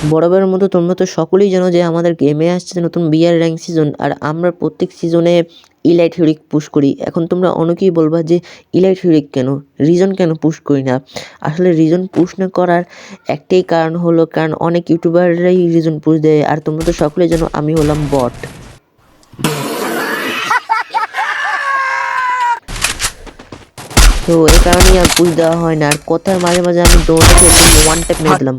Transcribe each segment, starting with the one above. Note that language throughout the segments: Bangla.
বরাবরের মতো তোমরা তো সকলেই জানো যে আমাদের গেমে আসছে নতুন বিয়ার র্যাঙ্ক সিজন, আর আমরা প্রত্যেক সিজনে ইলাইট হিউরিক পুশ করি। এখন তোমরা অনেকেই বলবা যে ইলাইট হিউরিক কেন, রিজন কেন পুশ করি না। আসলে রিজন পুশ না করার একটাই কারণ হলো, কারণ অনেক ইউটিউবাররাই রিজন পুশ দেয়, আর তোমরা তো সকলেই জানো আমি হলাম বট। তো এই কারণেই আর পুশ দেওয়া হয় না, আর কথার মাঝে মাঝে আমি দৌড়াতে ওয়ান ট্যাপ মেরে দিলাম।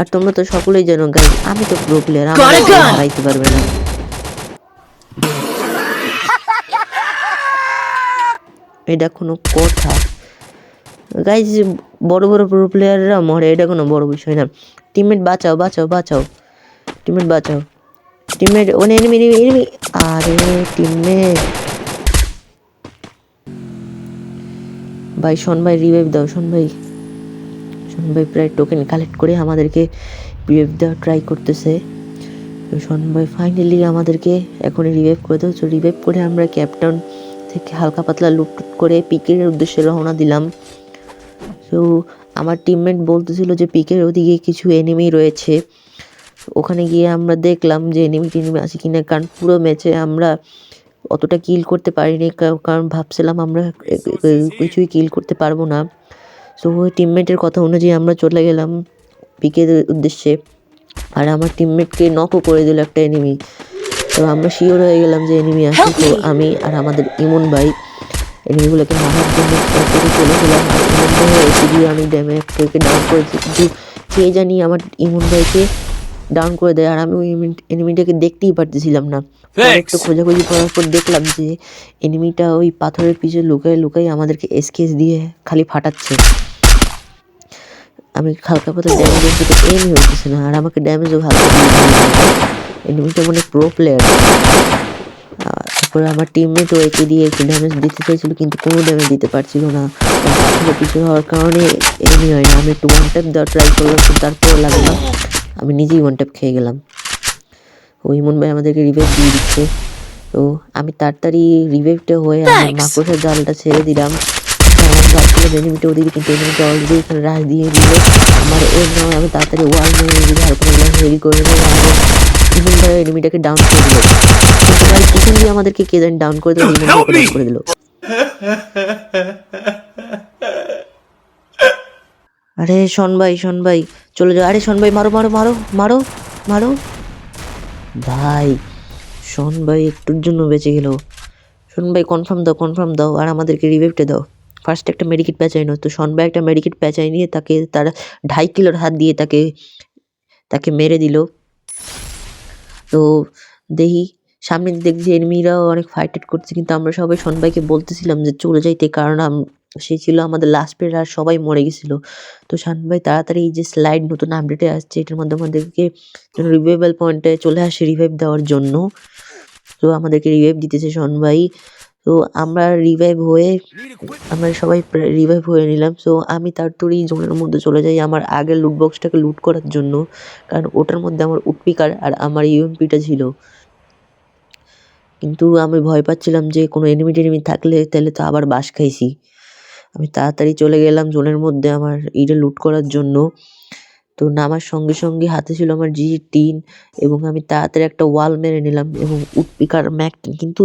আর তোমরা তো সকলেই জানো গাইস, আমি তো প্রো প্লেয়ার, আমাকে হারাইতে পারবে না। এটা কোনো কথা গাইস? বড় বড় প্রো প্লেয়াররা মরে, এটা কোনো বড় বিষয় না। টিমমেট বাঁচাও বাঁচাও বাঁচাও, টিমমেট বাঁচাও, টিমমেট ওনে এনিমি এনিমি। আরে টিমমেট ভাই, শোন ভাই রিভাইভ দাও, শোন ভাই, শোন ভাই প্রায় টোকেন কালেক্ট করে আমাদেরকে রিভাইভ দেওয়ার ট্রাই করতেছে। তো শোন ভাই ফাইনালি আমাদেরকে এখন রিভাইভ করে দাও। তো রিভাইভ করে আমরা ক্যাপটাউন থেকে হালকা পাতলা লুট করে পিকের উদ্দেশ্যে রওনা দিলাম। তো আমার টিমমেট বলতেছিল যে পিকের ওদিকে কিছু এনিমি রয়েছে, ওখানে গিয়ে আমরা দেখলাম যে এনিমি টেনিমি আছে কিনা, কারণ পুরো ম্যাচে আমরা অতটা কিল করতে পারিনি, কারণ ভাবছিলাম আমরা কিছুই কিল করতে পারবো না। সো ওই টিমমেটের কথা অনুযায়ী আমরা চলে গেলাম পিকের উদ্দেশ্যে, আর আমার টিমমেটকে নকও করে দিল একটা এনিমি। তো আমরা শিওর হয়ে গেলাম যে এনিমি আছে। তো আমি আর আমাদের ইমন ভাই এনিমিগুলোকে মারার জন্য চলে গেলাম, আর ইমন ভাই এসে দিয়ে আমি ড্যামেজকে ডাউন করেছি, কিন্তু কে জানি আমার ইমন ভাইকে ডাউন করে দেয়, আর আমি ওই এনিমিটাকে দেখতেই পারতেছিলাম না। একটু খোঁজাখুঁজি করার পর দেখলাম যে এনিমিটা ওই পাথরের পিছনে লুকাই লুকাই আমাদেরকে এসকেস দিয়ে খালি ফাটাচ্ছে। আমি হালকা পাতলা ড্যামেজ দিতে এমই হইতেছে না, আর আমাকে ড্যামেজও হালকা দিয়ে এনিমিটা মানে প্রো প্লেয়ার। তারপরে আমার টিমমেটও একে দিয়ে একটু ড্যামেজ দিতে চাইছিল, কিন্তু কোনো ড্যামেজ দিতে পারছিল না, পিছু হওয়ার কারণে এমনি হয় না। আমি একটু ওয়ান ট্যাপ দেওয়ার ট্রাই করলাম, কিন্তু তারপর লাগলাম আমি নিজেই ওয়ান ট্যাপ খেয়ে গেলাম। ওই ইমন ভাই আমাদেরকে রিভাইভ দিয়ে দিচ্ছে। তো আমি তাড়াতাড়ি রিভাইভটা হয়ে আমার মাকড়সার জালটা ছেড়ে দিলাম। আমার ভাবছিলাম এনিমিটা ওদিকে, কিন্তু এনিমিটা অলরেডি এখানে রাশ দিয়ে দিল আমার এর নামে। আমি তাড়াতাড়ি ওয়াল মেরে দিকে হালকা হেভি করে নেবো, আমার ইমন ভাই এনিমিটাকে ডাউন করে দিল। কিন্তু ভাই পিছন দিয়ে আমাদেরকে কে জানি ডাউন করে দিল, ইমন ভাইকে ডাউন করে দিল। আরে শোন ভাই চলে যাও। আরে শোন ভাই মারো মারো মারো মারো মারো ভাই। শোন ভাই একটুর জন্য বেঁচে গেল। শোন ভাই কনফার্ম দাও আর আমাদেরকে রিভাইভটা দাও। ফার্স্ট একটা মেডিকেট প্যাঁচাই তো শোন ভাই একটা মেডিকেট প্যাঁচাই নিয়ে তাকে তার 2.5 কিলোর হাত দিয়ে তাকে মেরে দিল। তো দেখি সামনে দেখছি এনিমিরাও অনেক ফাইট করছে, কিন্তু আমরা সবাই শোন ভাইকে বলতেছিলাম যে চলে যাইতে, কারণ সে ছিল আমাদের লাস্ট প্লেয়ার আর সবাই মরে গেছিল। তো শোন ভাই তাড়াতাড়ি এই যে স্লাইড নতুন আপডেটে আসছে, এটার মধ্যে আমাদেরকে রিভাইভাল পয়েন্টে চলে আসে রিভাইভ দেওয়ার জন্য। তো আমাদেরকে রিভাইভ দিতেছে শোন ভাই। তো আমরা সবাই রিভাইভ হয়ে নিলাম। সো আমি তাড়াতাড়ি জোনের মধ্যে চলে যাই আমার আগের লুট বক্সটাকে লুট করার জন্য, কারণ ওটার মধ্যে আমার উডপিকার আর আমার ইউএমপিটা ছিল। কিন্তু আমি ভয় পাচ্ছিলাম যে কোনো এনিমি থাকলে তাহলে তো আবার বাস খাইছি। আমি তাড়াতাড়ি চলে গেলাম জোনের মধ্যে আমার এইটা লুট করার জন্য। তো নামার সঙ্গে সঙ্গে হাতে ছিল আমার G10, এবং আমি তাড়াতাড়ি একটা ওয়াল মেরে নিলাম এবং উডপিকার ম্যাক। কিন্তু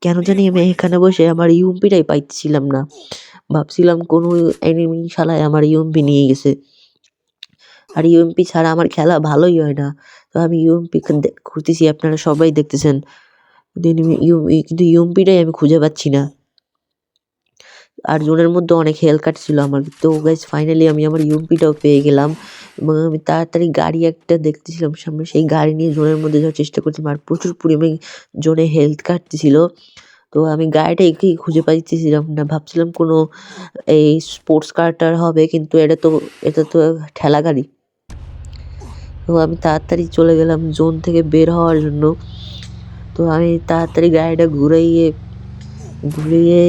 কেন জানি আমি এখানে বসে আমার ইউএমপিটাই পাইতেছিলাম না। ভাবছিলাম কোনো এনিমি শালায় আমার ইউএমপি নিয়ে গেছে, আর ইউএমপি ছাড়া আমার খেলা ভালোই হয় না। তো আমি ইউএমপি খুঁজতেছি, আপনারা সবাই দেখতেছেন, কিন্তু ইউএমপিটাই আমি খুঁজে পাচ্ছি না। আর জোনের মধ্যে অনেক হেল কাটছিল আমার। তো গাইস ফাইনালি আমি আমার ইউএমপিটাও পেয়ে গেলাম, এবং আমি তাড়াতাড়ি গাড়ি একটা দেখতেছিলাম সামনে, সেই গাড়ি নিয়ে জোনের মধ্যে যাওয়ার চেষ্টা করছিলাম, আর প্রচুর পরিমাণে জোনে হেলথ কাটতেছিল। তো আমি গাড়িটা একেই খুঁজে পাইতেছিলাম না, ভাবছিলাম কোনো এই স্পোর্টস কারটার হবে, কিন্তু এটা তো ঠেলা গাড়ি। তো আমি তাড়াতাড়ি চলে গেলাম জোন থেকে বের হওয়ার জন্য। তো আমি তাড়াতাড়ি গাড়িটা ঘুরিয়ে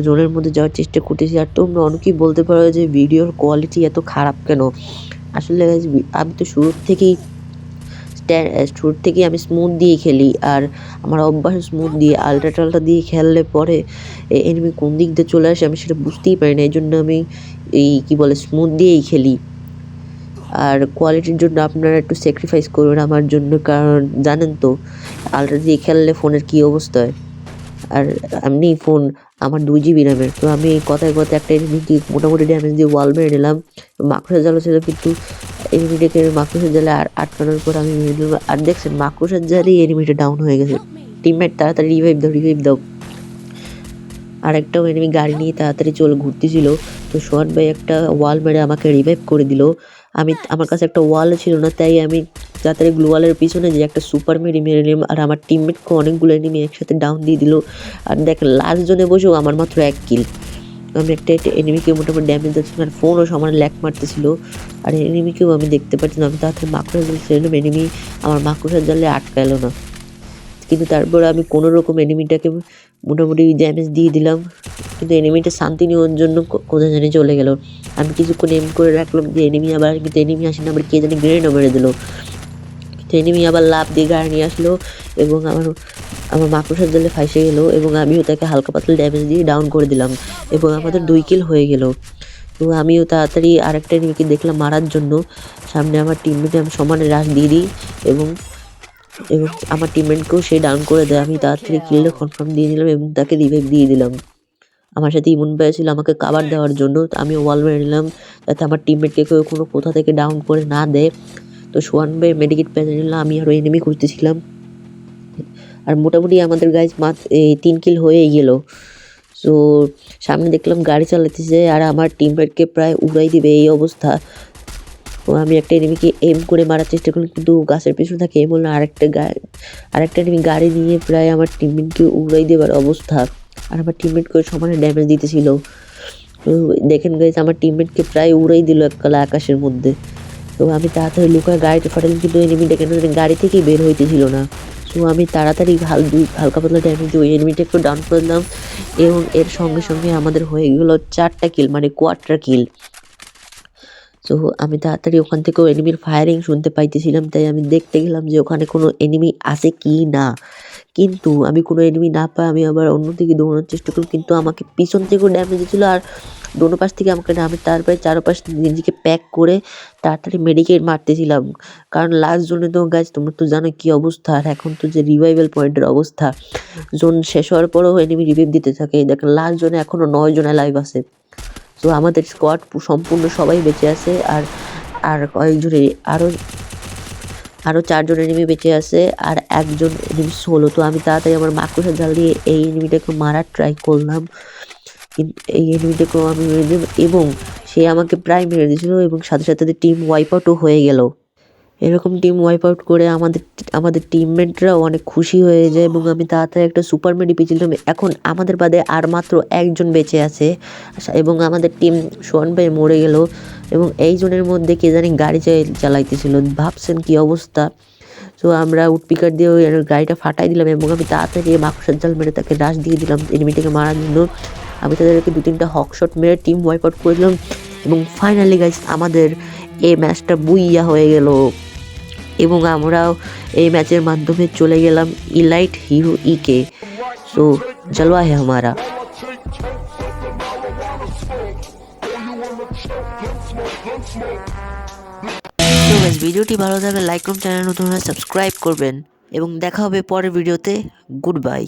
জোনের মধ্যে যাওয়ার চেষ্টা করতেছি। আর তোমরা অনেকেই বলতে পারো যে ভিডিওর কোয়ালিটি এত খারাপ কেন। আসলে আমি তো শুরুর থেকেই আমি স্মুথ দিয়ে খেলি, আর আমার অভ্যাস স্মুথ দিয়ে। আলট্রা দিয়ে খেললে পরে এনিমি কোন দিক দিয়ে চলে আসে আমি সেটা বুঝতেই পারি না, এই জন্য আমি স্মুথ দিয়েই খেলি। আর কোয়ালিটির জন্য আপনারা একটু স্যাক্রিফাইস করবেন আমার জন্য, কারণ জানেন তো আলট্রা দিয়ে খেললে ফোনের কী অবস্থা হয়। আর এমনি ফোন আমার 2 GB র্যামের, তো আমি কথায় কথায় একটা এনিমিকে মোটামুটি ড্যামেজ দিয়ে ওয়াল মেরে নিলাম। মাকড়সার জালও ছিল, কিন্তু এনিমিটাকে মাকড়সার জালে আটকানোর পর আমি মেরে দিলাম। আর দেখছেন মাকড়সার জালেই এনিমিটা ডাউন হয়ে গেছে। টিমমেট তাড়াতাড়ি রিভাইভ দাও, রিভাইভ দাও। আর একটাও এনিমি গাড়ি নিয়ে তাড়াতাড়ি চলে ঘুরতেছিল, তো সোহান ভাই একটা ওয়াল মেরে আমাকে রিভাইভ করে দিল। আমার কাছে একটা ওয়ালও ছিল না, তাই আমি তাড়াতাড়ি গ্লোয়ালের পিছনে যে একটা সুপার মেরে নিলাম। আর আমার টিমমেটকে অনেকগুলো এনিমি একসাথে ডাউন দিয়ে দিল। আর দেখেন লাস্ট জোনে বসেও আমার মাত্র 1 কিল। আমি একটা এনিমিকে মোটামুটি ড্যামেজ দিচ্ছিলাম, আর ফোনও সমান ল্যাক মারতেছিল। আর এনিমিকেও আমি দেখতে পাচ্ছিলাম, আমি তাড়াতাড়ি মাকড়সার জাল ছেড়েলাম, এনিমি আমার মাকড়সার জালে আটকালো না। কিন্তু তারপর আমি কোনো রকম এনিমিটাকে মোটামুটি ড্যামেজ দিয়ে দিলাম, কিন্তু এনিমিটা শান্তি নেওয়ার জন্য কোথায় জানি চলে গেল। আমি কিছুক্ষণ এম করে রাখলাম যে এনিমি আবার, কিন্তু এনিমি আসে না, আবার কে জানি গ্রেনেডও মেরে দিল। তো এনিমি আবার লাফ দিয়ে গাড়ি নিয়ে আসলো এবং আমার মাকড়সার জালে ফাঁসে গেলো, এবং আমিও তাকে হালকা পাতলা ড্যামেজ দিয়ে ডাউন করে দিলাম, এবং আমাদের 2 কিল হয়ে গেল। তো আমিও তাড়াতাড়ি আরেকটা এনিমিকে দেখলাম মারার জন্য, সামনে আমার টিমমেটে আমি সমানে রাশ দিয়ে দিই, এবং আমার টিমমেটকেও সে ডাউন করে দেয়। আমি তাড়াতাড়ি কিলটা কনফার্ম দিয়ে দিলাম এবং তাকে রিভাইভ দিয়ে দিলাম। আমার সাথে ইমন ভাই ছিল আমাকে কাভার দেওয়ার জন্য, তো আমিও ওয়াল মেরে নিলাম যাতে আমার টিমমেটকে কেউ কোনো কোথা থেকে ডাউন করে না দেয়। তো সোহান ভাই মেডিকেট পেয়ে নিলাম, আমি আরও এনিমি খুঁজতেছিলাম। আর মোটামুটি আমাদের গাইজ এই 3 কিল হয়েই গেল। সো সামনে দেখলাম গাড়ি চালাতেছে, আর আমার টিমমেটকে প্রায় উড়াই দিবে এই অবস্থা। তো আমি একটা এনিমিকে এম করে মারার চেষ্টা করলাম, কিন্তু গাছের পেছনে থাকে এম হলো আরেকটা এনিমি গাড়ি নিয়ে প্রায় আমার টিমমেটকে উড়াই দেবার অবস্থা। আর আমার টিমমেটকে সমানে ড্যামেজ দিতেছিল। তো দেখেন গাইজ আমার টিমমেটকে প্রায় উড়াই দিল এককালে আকাশের মধ্যে। তো আমি তাড়াতাড়ি লুকায় গাড়িটা ফাটালাম, কিন্তু এনিমিটা কেন গাড়ি থেকেই বের হইতেছিল না। সো আমি তাড়াতাড়ি হালকা পাতলা ড্যামেজ দিয়ে ওই এনিমিটা একটু ডাউন করে দিলাম, এবং এর সঙ্গে সঙ্গে আমাদের হয়ে গেলো 4টা কিল, মানে কোয়ার্টার কিল। তো আমি তাড়াতাড়ি ওখান থেকেও এনিমির ফায়ারিং শুনতে পাইতেছিলাম, তাই আমি দেখতে গেলাম যে ওখানে কোনো এনিমি আছে কি না। কিন্তু আমি কোনো এনিমি না পাই আমি আবার অন্যদিকে দৌড়ানোর চেষ্টা করি, কিন্তু আমাকে পিছন থেকেও ড্যামেজ দিচ্ছিলো, আর দোনো পাশ থেকে আমাকে আমি তারপরে চারপাশ নিজেকে প্যাক করে তাড়াতাড়ি মেডিকেট মারতেছিলাম। কারণ লাস্ট জোনে তো গাছ তোমরা তো জানো কী অবস্থা, আর এখন তো যে রিভাইভাল পয়েন্টের অবস্থা, জোন শেষ হওয়ার পরেও এনিমি রিভাইভ দিতে থাকে। দেখেন লাস্ট জোনে এখনও 9 জন লাইভ আছে। তো আমাদের স্কোয়াড সম্পূর্ণ সবাই বেঁচে আছে, আর আর কয়েকজনের আরও 4 জন এনিমি বেঁচে আছে, আর একজন এনিমি সোলো। তো আমি তাড়াতাড়ি আমার মাকড়সার জাল দিয়ে এই এনিমিটাকে মারার ট্রাই করলাম, কিন্তু এই এনিমিটাকেও আমি মেরে দিলাম, এবং সে আমাকে প্রায় মেরে দিয়েছিল, এবং সাথে সাথে টিম ওয়াইপ আউটও হয়ে গেল। এরকম টিম ওয়াইপ আউট করে আমাদের টিমমেটরাও অনেক খুশি হয়ে যায়, এবং আমি তাড়াতাড়ি একটা সুপার মেডি পেয়েছিলাম। এখন আমাদের বাদে আর মাত্র একজন বেঁচে আছে, এবং আমাদের টিম সোহান ভাই মরে গেল, এবং এই জনের মধ্যে কে জানি গাড়ি চালাইতেছিল, ভাবছেন কি অবস্থা। তো আমরা উডপিকার দিয়ে ওই গাড়িটা ফাটাই দিলাম, এবং আমি তাড়াতাড়ি মাকড়সার জাল মেরে তাকে রাশ দিয়ে দিলাম এনিমিটাকে মারার জন্য। আমি তাদেরকে 2-3টা হকশট মেরে টিম ওয়াইপ আউট করে দিলাম, এবং ফাইনালি গাইস আমাদের এই ম্যাচটা বুইয়া হয়ে গেল, এবং আমরাও এই ম্যাচের মাধ্যমে চলে গেলাম ইলাইট হিরো কে। সো জলওয়া হে হামারা। তো গাইস ভিডিওটি ভালো লাগলে লাইক করুন, চ্যানেল নতুন হলে সাবস্ক্রাইব করবেন, এবং দেখা হবে পরের ভিডিওতে। Good bye.